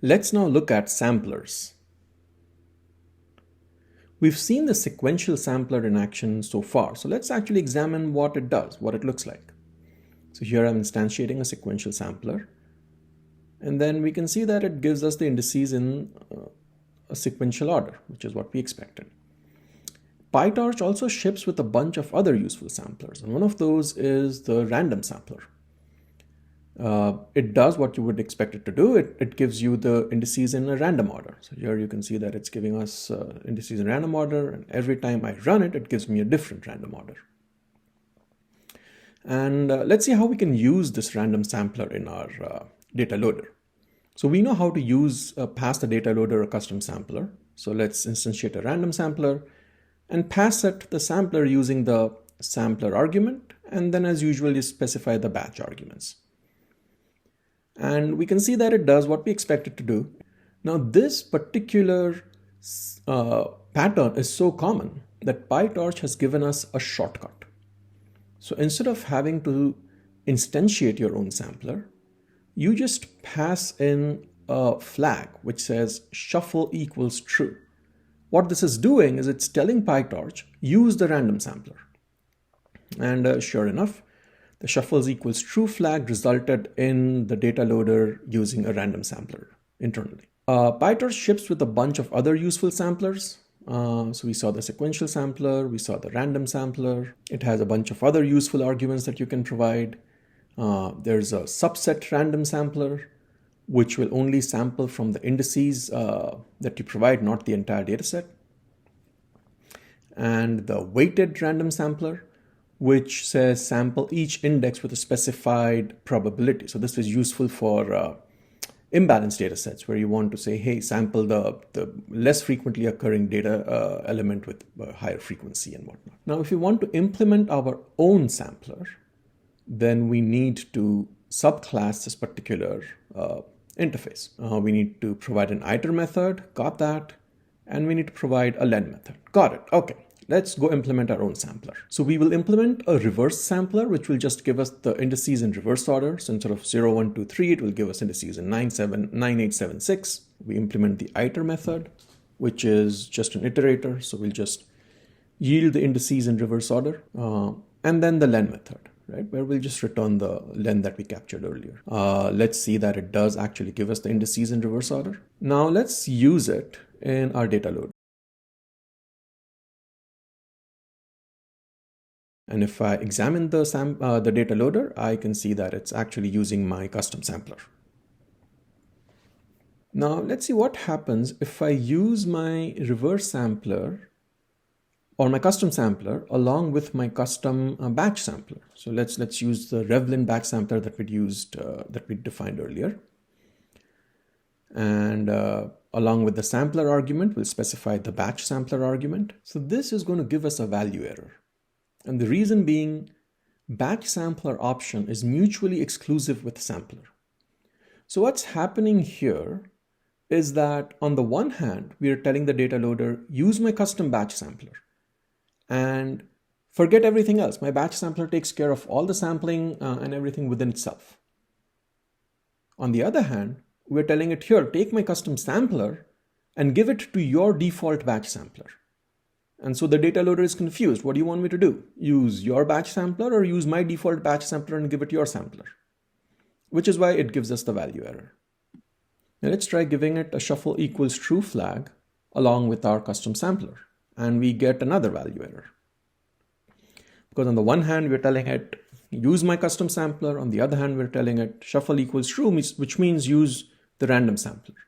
Let's now look at samplers. We've seen the sequential sampler in action so far, so let's actually examine what it does, what it looks like. So here I'm instantiating a sequential sampler, and then we can see that it gives us the indices in a sequential order, which is what we expected. PyTorch also ships with a bunch of other useful samplers, and one of those is the random sampler. It does what you would expect it to do. It gives you the indices in a random order. So here you can see that it's giving us indices in random order, and every time I run it, it gives me a different random order. And let's see how we can use this random sampler in our data loader. So we know how to use pass the data loader a custom sampler. So let's instantiate a random sampler and pass it the sampler using the sampler argument, and then as usual you specify the batch arguments. And we can see that it does what we expect it to do. Now this particular pattern is so common that PyTorch has given us a shortcut. So instead of having to instantiate your own sampler, you just pass in a flag which says shuffle equals true. What this is doing is it's telling PyTorch, use the random sampler. And sure enough, the shuffles equals true flag resulted in the data loader using a random sampler internally. PyTorch ships with a bunch of other useful samplers. So we saw the sequential sampler, we saw the random sampler. It has a bunch of other useful arguments that you can provide. There's a subset random sampler, which will only sample from the indices that you provide, not the entire dataset. And the weighted random sampler, which says sample each index with a specified probability. So this is useful for imbalanced datasets where you want to say, hey, sample the less frequently occurring data element with higher frequency and whatnot. Now, if we want to implement our own sampler, then we need to subclass this particular interface. We need to provide an iter method, got that, and we need to provide a len method. Got it, okay. Let's go implement our own sampler. So we will implement a reverse sampler, which will just give us the indices in reverse order. So instead of 0, 1, 2, 3, it will give us indices in 9, 7, 9, 8, 7, 6. We implement the iter method, which is just an iterator. So we'll just yield the indices in reverse order. And then the len method, right, where we'll just return the len that we captured earlier. Let's see that it does actually give us the indices in reverse order. Now let's use it in our data loader. And if I examine the data loader, I can see that it's actually using my custom sampler. Now let's see what happens if I use my reverse sampler or my custom sampler along with my custom batch sampler. So let's use the revlin batch sampler that we defined earlier. And along with the sampler argument, we'll specify the batch sampler argument. So this is going to give us a value error. And the reason being, batch sampler option is mutually exclusive with sampler. So what's happening here is that on the one hand, we are telling the data loader, use my custom batch sampler and forget everything else. My batch sampler takes care of all the sampling and everything within itself. On the other hand, we're telling it here, take my custom sampler and give it to your default batch sampler. And so the data loader is confused. What do you want me to do? Use your batch sampler or use my default batch sampler and give it your sampler? Which is why it gives us the value error. Now let's try giving it a shuffle equals true flag along with our custom sampler. And we get another value error. Because on the one hand, we're telling it, use my custom sampler. On the other hand, we're telling it shuffle equals true, which means use the random sampler.